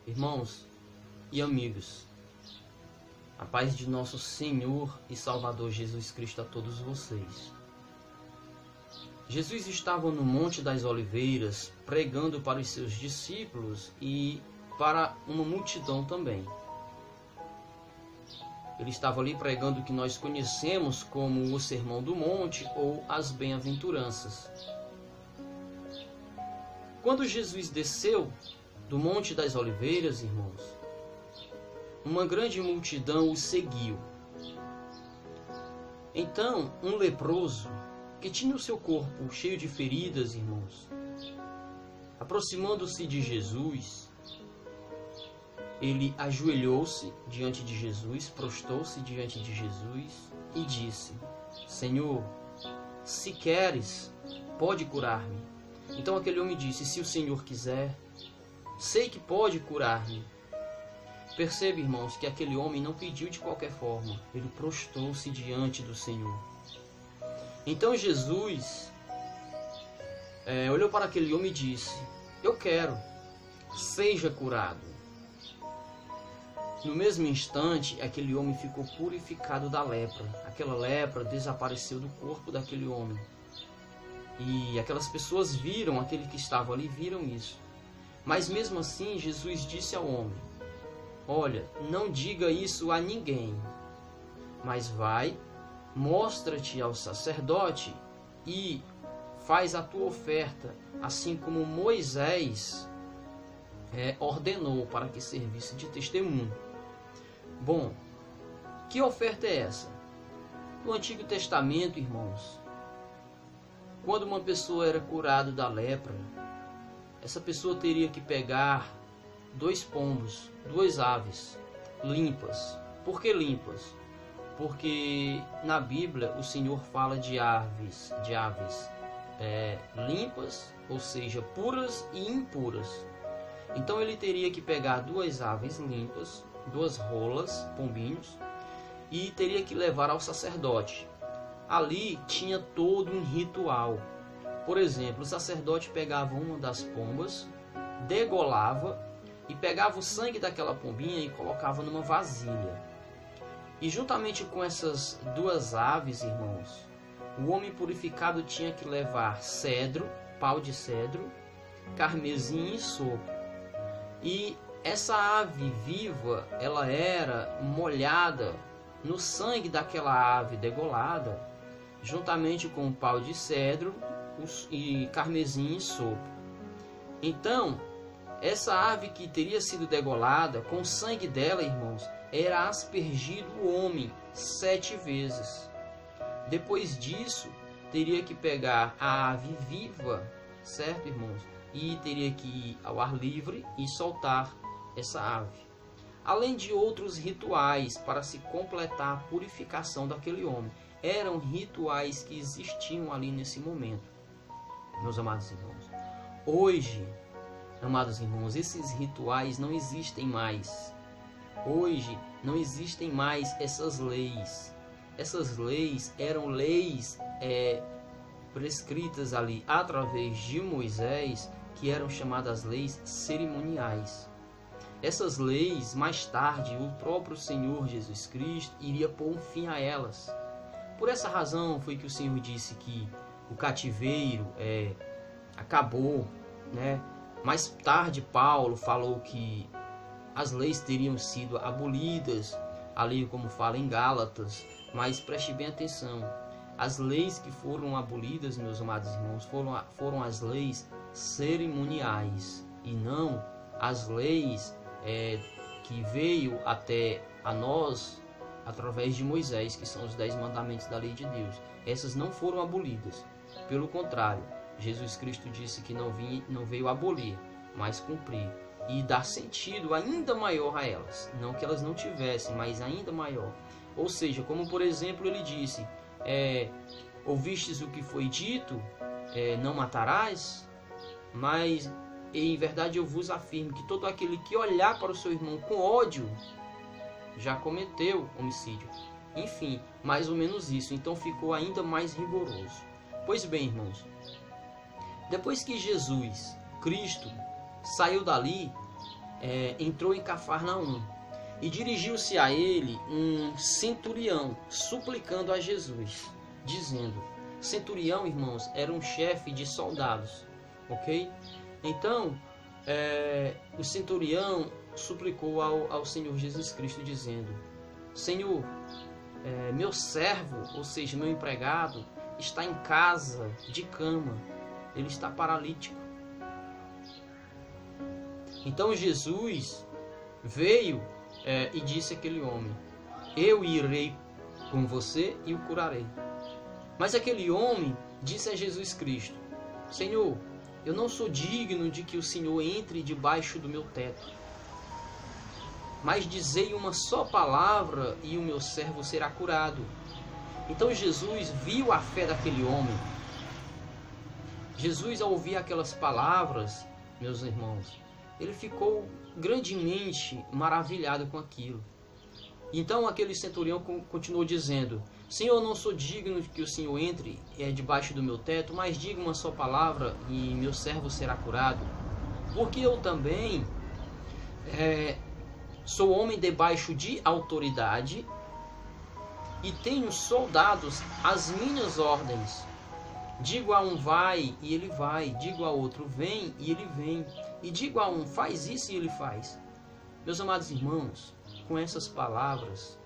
Irmãos e amigos, a paz de nosso Senhor e Salvador Jesus Cristo a todos vocês. Jesus estava no Monte das Oliveiras pregando para os seus discípulos e para uma multidão também. Ele estava ali pregando o que nós conhecemos como o Sermão do Monte ou as Bem-aventuranças. Quando Jesus desceu do Monte das Oliveiras, irmãos, uma grande multidão o seguiu. Então, um leproso, que tinha o seu corpo cheio de feridas, irmãos, aproximando-se de Jesus, ele ajoelhou-se diante de Jesus, prostou-se diante de Jesus e disse: Senhor, se queres, pode curar-me. Então aquele homem disse: se o Senhor quiser, sei que pode curar-me. Percebe, irmãos, que aquele homem não pediu de qualquer forma, ele prostou-se diante do Senhor. Então Jesus olhou para aquele homem e disse: eu quero, seja curado. No mesmo instante, aquele homem ficou purificado da lepra. Aquela lepra desapareceu do corpo daquele homem. E aquelas pessoas viram, aquele que estava ali, viram isso. Mas mesmo assim, Jesus disse ao homem: olha, não diga isso a ninguém, mas vai, mostra-te ao sacerdote e faz a tua oferta, assim como Moisés ordenou para que servisse de testemunho. Bom, que oferta é essa? No Antigo Testamento, irmãos, quando uma pessoa era curada da lepra, essa pessoa teria que pegar 2 pombos, 2 aves limpas. Por que limpas? Porque na Bíblia o Senhor fala de aves limpas, ou seja, puras e impuras. Então ele teria que pegar 2 aves limpas, 2 rolas, pombinhos, e teria que levar ao sacerdote. Ali tinha todo um ritual. Por exemplo, o sacerdote pegava uma das pombas, degolava e pegava o sangue daquela pombinha e colocava numa vasilha. E juntamente com essas 2 aves, irmãos, o homem purificado tinha que levar cedro, pau de cedro, carmesim e sopo. E essa ave viva, ela era molhada no sangue daquela ave degolada, juntamente com o pau de cedro e carmesim e sopo. Então, essa ave que teria sido degolada, com o sangue dela, irmãos, era aspergido o homem 7 vezes. Depois disso, teria que pegar a ave viva, certo, irmãos? E teria que ir ao ar livre e soltar essa ave. Além de outros rituais para se completar a purificação daquele homem. Eram rituais que existiam ali nesse momento, meus amados irmãos. Hoje, amados irmãos, esses rituais não existem mais. Hoje não existem mais essas leis. Essas leis eram leis prescritas ali através de Moisés, que eram chamadas leis cerimoniais. Essas leis, mais tarde, o próprio Senhor Jesus Cristo iria pôr um fim a elas. Por essa razão foi que o Senhor disse que o cativeiro acabou, né? Mais tarde Paulo falou que as leis teriam sido abolidas, ali como fala em Gálatas. Mas preste bem atenção, as leis que foram abolidas, meus amados irmãos, foram as leis cerimoniais e não as leis que veio até a nós através de Moisés, que são os 10 mandamentos da lei de Deus. Essas não foram abolidas. Pelo contrário, Jesus Cristo disse que não veio abolir, mas cumprir e dar sentido ainda maior a elas. Não que elas não tivessem, mas ainda maior. Ou seja, como por exemplo ele disse: ouvistes o que foi dito, não matarás, mas em verdade eu vos afirmo que todo aquele que olhar para o seu irmão com ódio já cometeu homicídio. Enfim, mais ou menos isso. Então ficou ainda mais rigoroso. Pois bem, irmãos, depois que Jesus Cristo saiu dali, entrou em Cafarnaum e dirigiu-se a ele um centurião, suplicando a Jesus, dizendo... Centurião, irmãos, era um chefe de soldados, ok? Então, o centurião suplicou ao Senhor Jesus Cristo, dizendo... Senhor, meu servo, ou seja, meu empregado, está em casa, de cama, ele está paralítico. Então Jesus veio e disse àquele homem: eu irei com você e o curarei. Mas aquele homem disse a Jesus Cristo: Senhor, eu não sou digno de que o Senhor entre debaixo do meu teto. Mas dizei uma só palavra e o meu servo será curado. Então Jesus viu a fé daquele homem. Jesus, ao ouvir aquelas palavras, meus irmãos, ele ficou grandemente maravilhado com aquilo. Então aquele centurião continuou dizendo: Senhor, eu não sou digno de que o Senhor entre debaixo do meu teto, mas diga uma só palavra e meu servo será curado. Porque eu também sou homem debaixo de autoridade e tenho soldados às minhas ordens. Digo a um vai e ele vai, digo a outro vem e ele vem, e digo a um faz isso e ele faz. Meus amados irmãos, com essas palavras,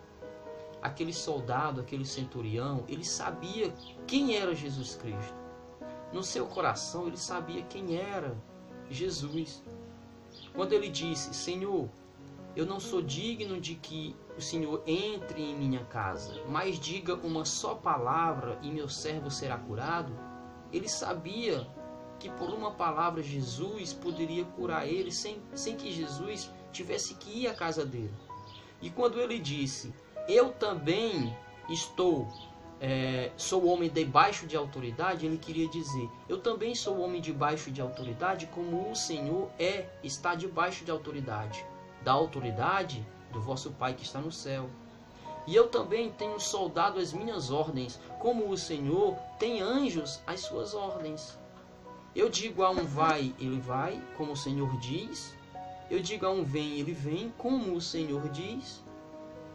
aquele soldado, aquele centurião, ele sabia quem era Jesus Cristo. No seu coração ele sabia quem era Jesus. Quando ele disse: Senhor, eu não sou digno de que o Senhor entre em minha casa, mas diga uma só palavra e meu servo será curado. Ele sabia que por uma palavra Jesus poderia curar ele sem que Jesus tivesse que ir à casa dele. E quando ele disse: eu também sou homem debaixo de autoridade, ele queria dizer: eu também sou homem debaixo de autoridade, como o Senhor está debaixo de autoridade, da autoridade do vosso Pai que está no céu. E eu também tenho soldado às minhas ordens, como o Senhor tem anjos às suas ordens. Eu digo a um vai, ele vai, como o Senhor diz. Eu digo a um vem, ele vem, como o Senhor diz.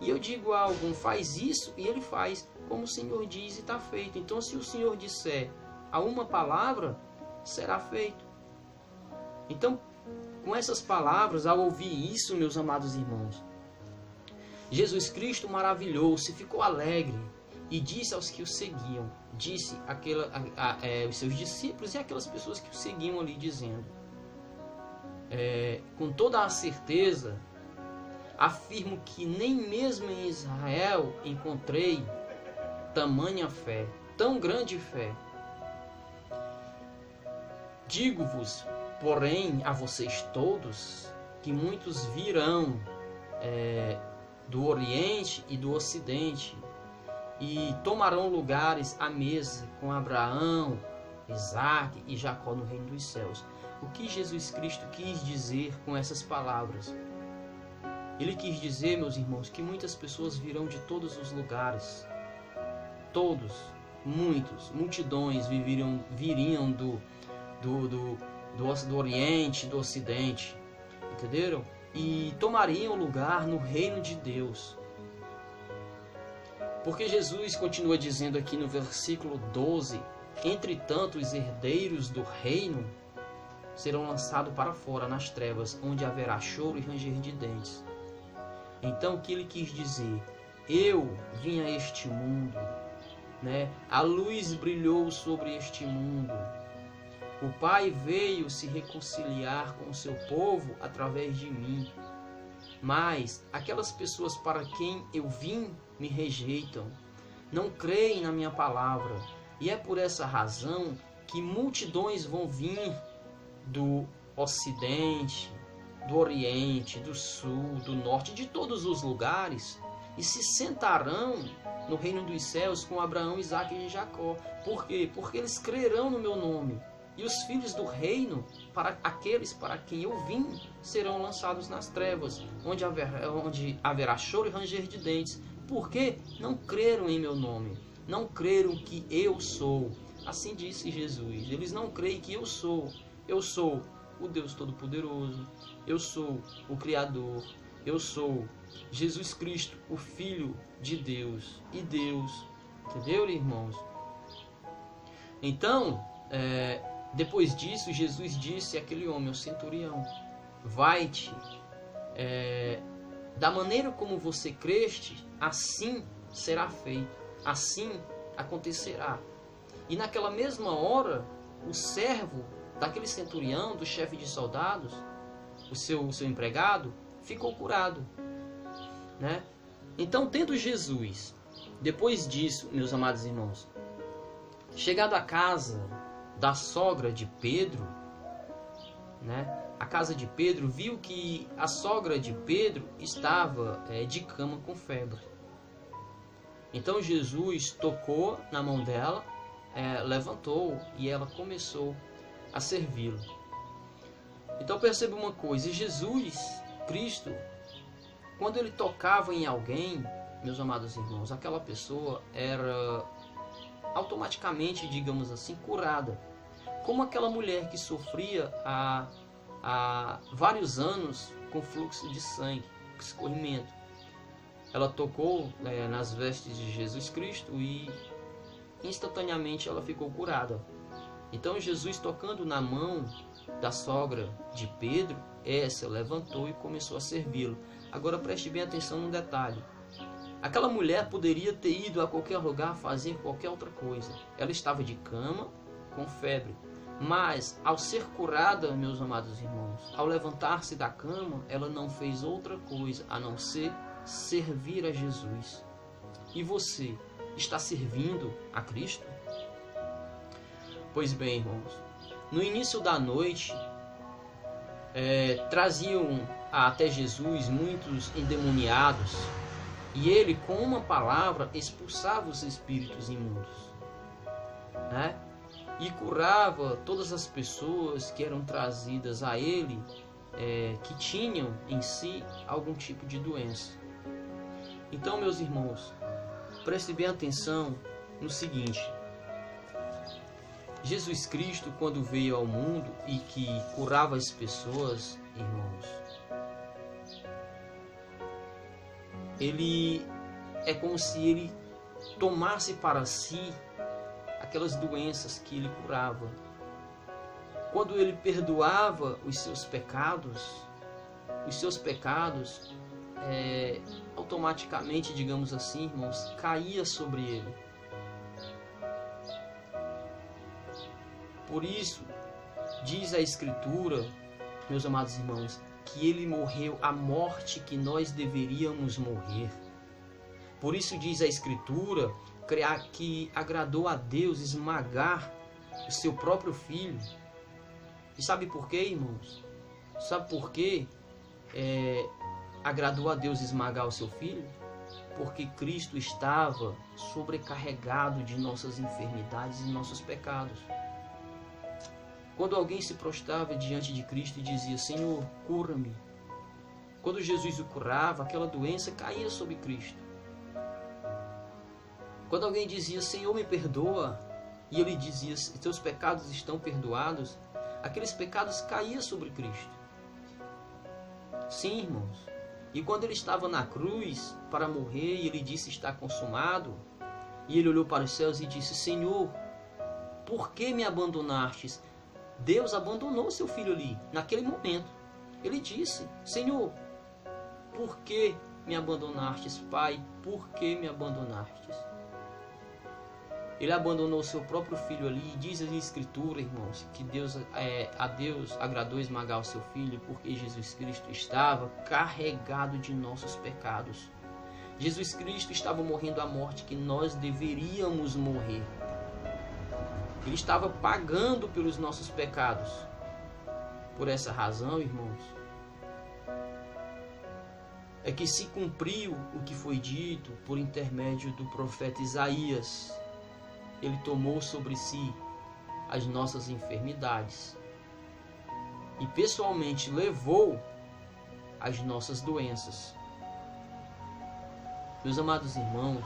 E eu digo a algum faz isso e ele faz, como o Senhor diz e está feito. Então, se o Senhor disser a uma palavra, será feito. Então, com essas palavras, ao ouvir isso, meus amados irmãos, Jesus Cristo maravilhou-se, ficou alegre e disse aos que o seguiam, disse os seus discípulos e aquelas pessoas que o seguiam ali, dizendo: com toda a certeza, afirmo que nem mesmo em Israel encontrei tamanha fé, tão grande fé. Digo-vos, porém, a vocês todos, que muitos virão do Oriente e do Ocidente e tomarão lugares à mesa com Abraão, Isaque e Jacó no reino dos céus. O que Jesus Cristo quis dizer com essas palavras? Ele quis dizer, meus irmãos, que muitas pessoas virão de todos os lugares. Todos, multidões viriam do Oriente, do Ocidente, entenderam? E tomariam lugar no reino de Deus. Porque Jesus continua dizendo aqui no versículo 12: entretanto, os herdeiros do reino serão lançados para fora nas trevas, onde haverá choro e ranger de dentes. Então, o que ele quis dizer? Eu vim a este mundo, a luz brilhou sobre este mundo. O Pai veio se reconciliar com o seu povo através de mim. Mas aquelas pessoas para quem eu vim me rejeitam, não creem na minha palavra. E é por essa razão que multidões vão vir do Ocidente, do Oriente, do Sul, do Norte, de todos os lugares, e se sentarão no reino dos céus com Abraão, Isaque e Jacó. Por quê? Porque eles crerão no meu nome. E os filhos do reino, para aqueles para quem eu vim, serão lançados nas trevas, onde haverá choro e ranger de dentes. Porque não creram em meu nome, não creram que eu sou. Assim disse Jesus. Eles não creem que eu sou. Eu sou o Deus Todo-Poderoso, eu sou o Criador, eu sou Jesus Cristo, o Filho de Deus e Deus. Entendeu, irmãos? Então, depois disso, Jesus disse àquele homem, ao centurião: vai-te, da maneira como você creste, assim será feito, assim acontecerá. E naquela mesma hora, o servo daquele centurião, do chefe de soldados, o seu empregado, ficou curado, né? Então, tendo Jesus, depois disso, meus amados irmãos, chegado à casa da sogra de Pedro, né? A casa de Pedro, viu que a sogra de Pedro estava de cama com febre. Então Jesus tocou na mão dela, levantou e ela começou a servi-lo. Então perceba uma coisa: Jesus Cristo, quando ele tocava em alguém, meus amados irmãos, aquela pessoa era automaticamente, digamos assim, curada. Como aquela mulher que sofria há vários anos com fluxo de sangue, escorrimento. Ela tocou nas vestes de Jesus Cristo e instantaneamente ela ficou curada. Então Jesus, tocando na mão da sogra de Pedro, essa levantou e começou a servi-lo. Agora preste bem atenção num detalhe. Aquela mulher poderia ter ido a qualquer lugar fazer qualquer outra coisa. Ela estava de cama, com febre. Mas, ao ser curada, meus amados irmãos, ao levantar-se da cama, ela não fez outra coisa a não ser servir a Jesus. E você está servindo a Cristo? Pois bem, irmãos, no início da noite, traziam até Jesus muitos endemoniados, e ele, com uma palavra, expulsava os espíritos imundos, né? E curava todas as pessoas que eram trazidas a ele, que tinham em si algum tipo de doença. Então, meus irmãos, preste bem atenção no seguinte: Jesus Cristo, quando veio ao mundo e que curava as pessoas, irmãos, ele é como se ele tomasse para si aquelas doenças que ele curava. Quando ele perdoava os seus pecados automaticamente, digamos assim, irmãos, caía sobre ele. Por isso, diz a Escritura, meus amados irmãos, que ele morreu a morte que nós deveríamos morrer. Por isso diz a Escritura que agradou a Deus esmagar o seu próprio Filho. E sabe por quê, irmãos? Sabe por quê agradou a Deus esmagar o seu Filho? Porque Cristo estava sobrecarregado de nossas enfermidades e nossos pecados. Quando alguém se prostrava diante de Cristo e dizia: Senhor, cura-me, quando Jesus o curava, aquela doença caía sobre Cristo. Quando alguém dizia: Senhor, me perdoa, e ele dizia: teus pecados estão perdoados, aqueles pecados caíam sobre Cristo. Sim, irmãos. E quando ele estava na cruz para morrer, e ele disse: está consumado, e ele olhou para os céus e disse: Senhor, por que me abandonastes? Deus abandonou seu filho ali, naquele momento. Ele disse: Senhor, por que me abandonastes? Pai, por que me abandonastes? Ele abandonou seu próprio filho ali, e diz a Escritura, irmãos, que a Deus agradou esmagar o seu filho, porque Jesus Cristo estava carregado de nossos pecados. Jesus Cristo estava morrendo a morte que nós deveríamos morrer. Ele estava pagando pelos nossos pecados. Por essa razão, irmãos, é que se cumpriu o que foi dito por intermédio do profeta Isaías. Ele tomou sobre si as nossas enfermidades e pessoalmente levou as nossas doenças. Meus amados irmãos,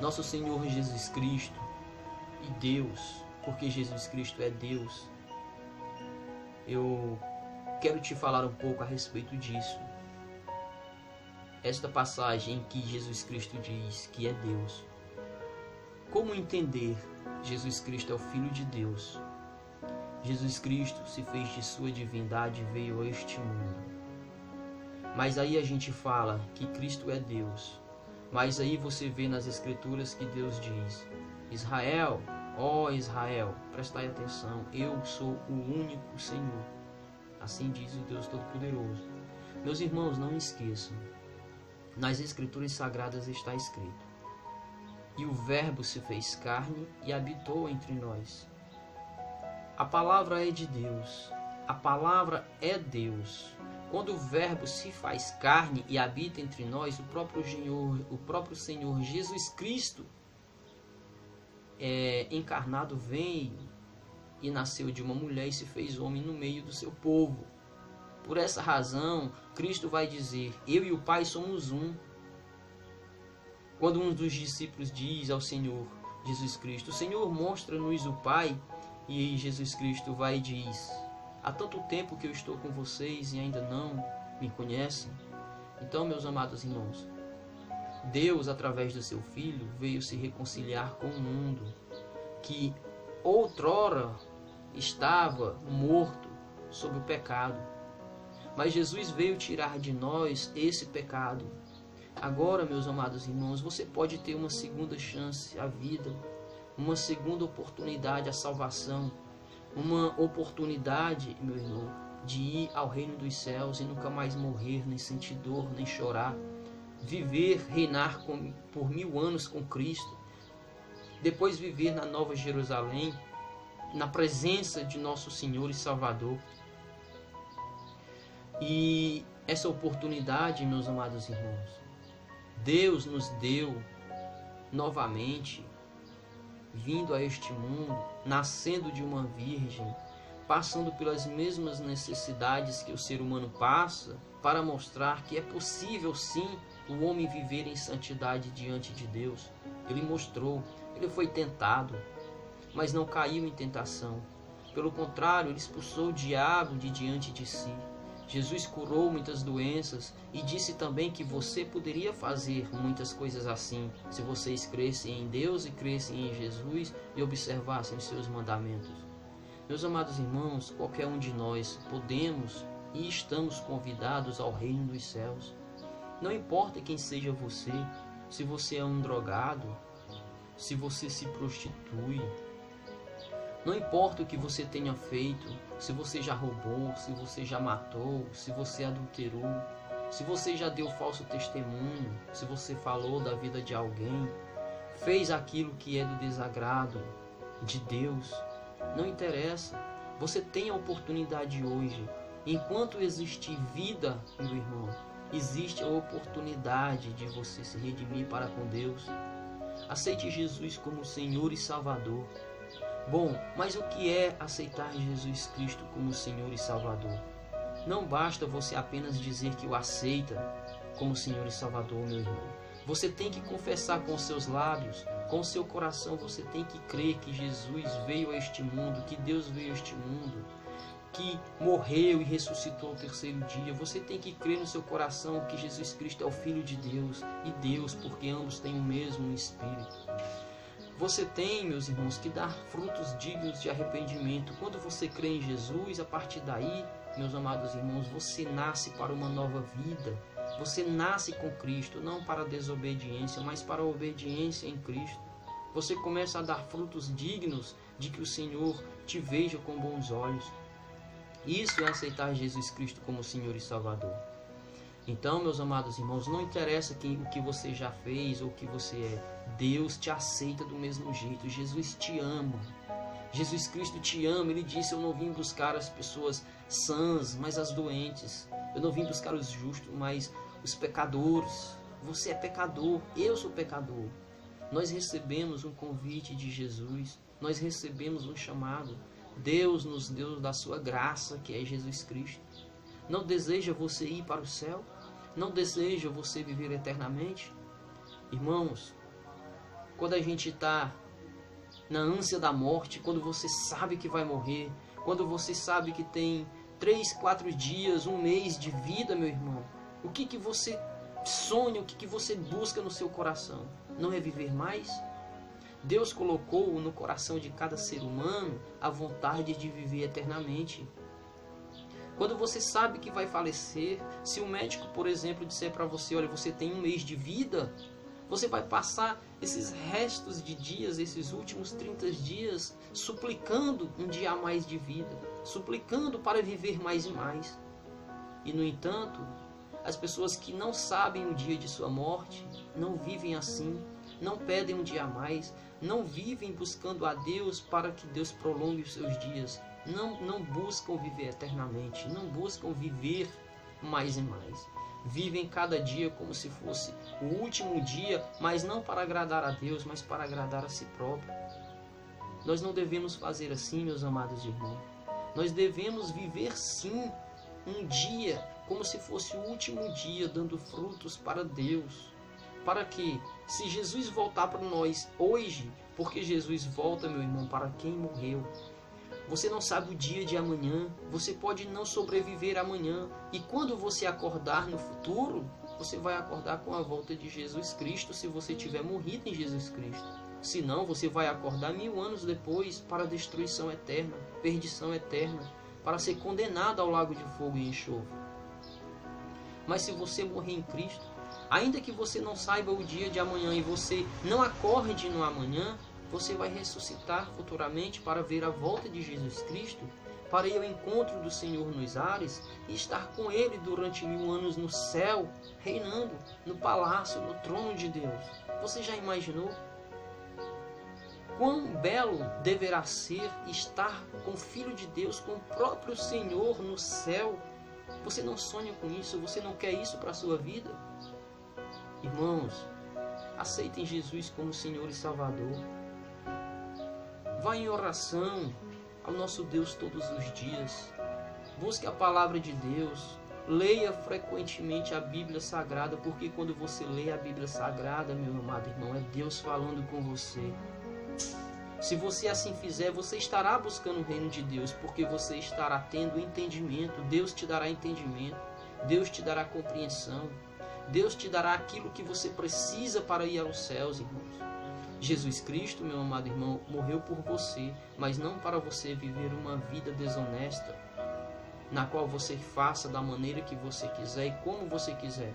nosso Senhor Jesus Cristo e Deus, porque Jesus Cristo é Deus, eu quero te falar um pouco a respeito disso. Esta passagem em que Jesus Cristo diz que é Deus. Como entender Jesus Cristo é o Filho de Deus? Jesus Cristo se fez de sua divindade e veio a este mundo. Mas aí a gente fala que Cristo é Deus. Mas aí você vê nas Escrituras que Deus diz: Israel, ó Israel, prestai atenção, eu sou o único Senhor. Assim diz o Deus Todo-Poderoso. Meus irmãos, não esqueçam, nas Escrituras Sagradas está escrito: e o Verbo se fez carne e habitou entre nós. A palavra é de Deus, a palavra é Deus. Quando o Verbo se faz carne e habita entre nós, o próprio Senhor Jesus Cristo encarnado veio e nasceu de uma mulher e se fez homem no meio do seu povo. Por essa razão, Cristo vai dizer: eu e o Pai somos um. Quando um dos discípulos diz ao Senhor Jesus Cristo: Senhor, mostra-nos o Pai. E aí Jesus Cristo vai e diz: há tanto tempo que eu estou com vocês e ainda não me conhecem. Então, meus amados irmãos, Deus, através do seu Filho, veio se reconciliar com o mundo que outrora estava morto sob o pecado. Mas Jesus veio tirar de nós esse pecado. Agora, meus amados irmãos, você pode ter uma segunda chance à vida, uma segunda oportunidade à salvação, uma oportunidade, meu irmão, de ir ao reino dos céus e nunca mais morrer, nem sentir dor, nem chorar. Viver, reinar por 1000 anos com Cristo. Depois viver na Nova Jerusalém, na presença de nosso Senhor e Salvador. E essa oportunidade, meus amados irmãos, Deus nos deu novamente, vindo a este mundo, nascendo de uma virgem, passando pelas mesmas necessidades que o ser humano passa, para mostrar que é possível sim o homem viver em santidade diante de Deus. Ele mostrou, ele foi tentado, mas não caiu em tentação. Pelo contrário, ele expulsou o diabo de diante de si. Jesus curou muitas doenças e disse também que você poderia fazer muitas coisas assim, se vocês crescem em Deus e crescem em Jesus e observassem os seus mandamentos. Meus amados irmãos, qualquer um de nós podemos e estamos convidados ao reino dos céus. Não importa quem seja você, se você é um drogado, se você se prostitui, não importa o que você tenha feito, se você já roubou, se você já matou, se você adulterou, se você já deu falso testemunho, se você falou da vida de alguém, fez aquilo que é do desagrado de Deus, não interessa. Você tem a oportunidade hoje. Enquanto existir vida, meu irmão, existe a oportunidade de você se redimir para com Deus. Aceite Jesus como Senhor e Salvador. Bom, mas o que é aceitar Jesus Cristo como Senhor e Salvador? Não basta você apenas dizer que o aceita como Senhor e Salvador, meu irmão. Você tem que confessar com os seus lábios, com o seu coração, você tem que crer que Jesus veio a este mundo, que Deus veio a este mundo, que morreu e ressuscitou ao terceiro dia. Você tem que crer no seu coração que Jesus Cristo é o Filho de Deus e Deus, porque ambos têm o mesmo Espírito. Você tem, meus irmãos, que dar frutos dignos de arrependimento. Quando você crê em Jesus, a partir daí, meus amados irmãos, você nasce para uma nova vida. Você nasce com Cristo, não para a desobediência, mas para a obediência em Cristo. Você começa a dar frutos dignos de que o Senhor te veja com bons olhos. Isso é aceitar Jesus Cristo como Senhor e Salvador. Então, meus amados irmãos, não interessa o que você já fez ou o que você é. Deus te aceita do mesmo jeito. Jesus te ama. Jesus Cristo te ama. Ele disse: eu não vim buscar as pessoas sãs, mas as doentes. Eu não vim buscar os justos, mas os pecadores. Você é pecador, eu sou pecador. Nós recebemos um convite de Jesus. Nós recebemos um chamado. Deus nos deu da sua graça, que é Jesus Cristo. Não deseja você ir para o céu? Não deseja você viver eternamente? Irmãos, quando a gente está na ânsia da morte, quando você sabe que vai morrer, Quando você sabe que tem 3, 4 dias, um mês de vida, meu irmão, o que você sonha, o que você busca no seu coração? Não é viver mais? Deus colocou no coração de cada ser humano a vontade de viver eternamente. Quando você sabe que vai falecer, se o médico, por exemplo, disser para você, olha, você tem um mês de vida, você vai passar esses restos de dias, esses últimos 30 dias, suplicando um dia a mais de vida, suplicando para viver mais e mais. E, no entanto, as pessoas que não sabem o dia de sua morte, não vivem assim, não pedem um dia a mais, não vivem buscando a Deus para que Deus prolongue os seus dias, não buscam viver eternamente, não buscam viver mais e mais. Vivem cada dia como se fosse o último dia, mas não para agradar a Deus, mas para agradar a si próprio. Nós não devemos fazer assim, meus amados irmãos. Nós devemos viver sim um dia como se fosse o último dia, dando frutos para Deus. Para que, se Jesus voltar para nós hoje, porque Jesus volta, meu irmão, para quem morreu. Você não sabe o dia de amanhã, você pode não sobreviver amanhã. E quando você acordar no futuro, você vai acordar com a volta de Jesus Cristo, se você tiver morrido em Jesus Cristo. Se não, você vai acordar 1000 anos depois para a destruição eterna, perdição eterna, para ser condenado ao lago de fogo e enxofre. Mas se você morrer em Cristo, ainda que você não saiba o dia de amanhã e você não acorde no amanhã, você vai ressuscitar futuramente para ver a volta de Jesus Cristo, para ir ao encontro do Senhor nos ares e estar com Ele durante 1000 anos no céu, reinando no palácio, no trono de Deus. Você já imaginou? Quão belo deverá ser estar com o Filho de Deus, com o próprio Senhor no céu? Você não sonha com isso? Você não quer isso para a sua vida? Irmãos, aceitem Jesus como Senhor e Salvador. Vá em oração ao nosso Deus todos os dias. Busque a palavra de Deus. Leia frequentemente a Bíblia Sagrada, porque quando você lê a Bíblia Sagrada, meu amado irmão, é Deus falando com você. Se você assim fizer, você estará buscando o reino de Deus, porque você estará tendo entendimento. Deus te dará entendimento. Deus te dará compreensão. Deus te dará aquilo que você precisa para ir aos céus, irmãos. Jesus Cristo, meu amado irmão, morreu por você, mas não para você viver uma vida desonesta, na qual você faça da maneira que você quiser e como você quiser.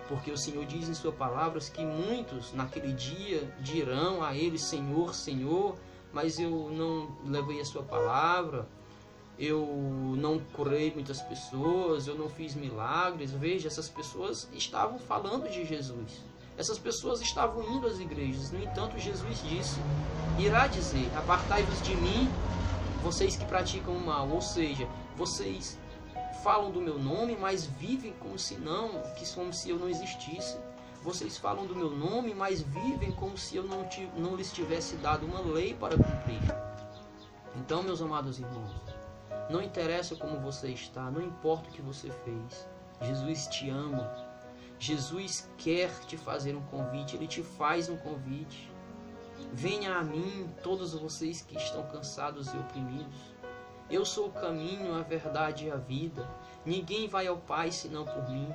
Porque o Senhor diz em suas palavras que muitos naquele dia dirão a Ele, Senhor, Senhor, mas eu não levei a sua palavra, eu não curei muitas pessoas, eu não fiz milagres. Veja, essas pessoas estavam falando de Jesus. Essas pessoas estavam indo às igrejas. No entanto, Jesus disse, irá dizer, apartai-vos de mim, vocês que praticam o mal. Ou seja, vocês falam do meu nome, mas vivem como se eu não existisse. Vocês falam do meu nome, mas vivem como se eu não lhes tivesse dado uma lei para cumprir. Então, meus amados irmãos, não interessa como você está, não importa o que você fez. Jesus te ama. Jesus quer te fazer um convite, Ele te faz um convite. Venha a mim, todos vocês que estão cansados e oprimidos. Eu sou o caminho, a verdade e a vida. Ninguém vai ao Pai senão por mim.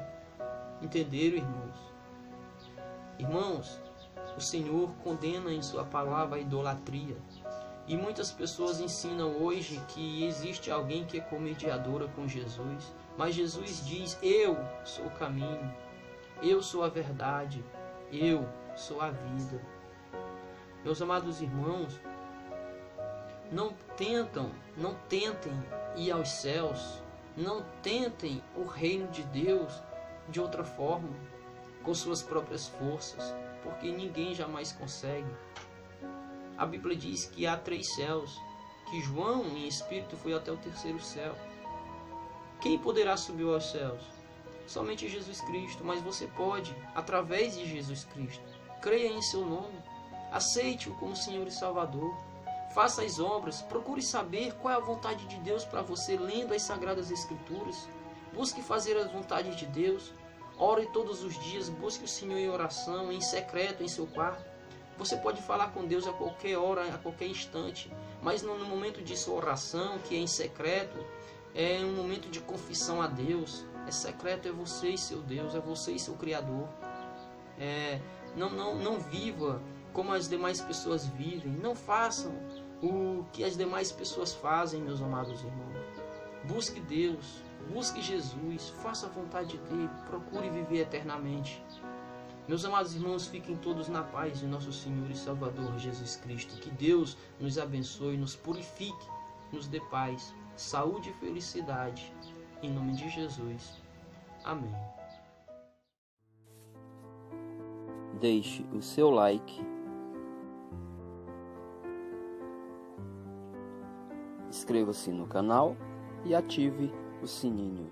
Entenderam, irmãos? Irmãos, o Senhor condena em sua palavra a idolatria. E muitas pessoas ensinam hoje que existe alguém que é comediadora com Jesus. Mas Jesus diz, eu sou o caminho. Eu sou a verdade, eu sou a vida. Meus amados irmãos, não tentem ir aos céus, não tentem o reino de Deus de outra forma, com suas próprias forças, porque ninguém jamais consegue. A Bíblia diz que há 3 céus, que João em espírito foi até o 3º céu. Quem poderá subir aos céus? Somente Jesus Cristo, mas você pode, através de Jesus Cristo. Creia em seu nome, aceite-o como Senhor e Salvador, faça as obras, procure saber qual é a vontade de Deus para você, lendo as Sagradas Escrituras. Busque fazer a vontade de Deus, ore todos os dias, busque o Senhor em oração, em secreto, em seu quarto. Você pode falar com Deus a qualquer hora, a qualquer instante, mas no momento de sua oração, que é em secreto, é um momento de confissão a Deus. É secreto, é você e seu Deus, é você e seu Criador. Não viva como as demais pessoas vivem. Não façam o que as demais pessoas fazem, meus amados irmãos. Busque Deus, busque Jesus, faça a vontade dele, procure viver eternamente. Meus amados irmãos, fiquem todos na paz de nosso Senhor e Salvador Jesus Cristo. Que Deus nos abençoe, nos purifique, nos dê paz, saúde e felicidade. Em nome de Jesus. Amém. Deixe o seu like, inscreva-se no canal e ative o sininho.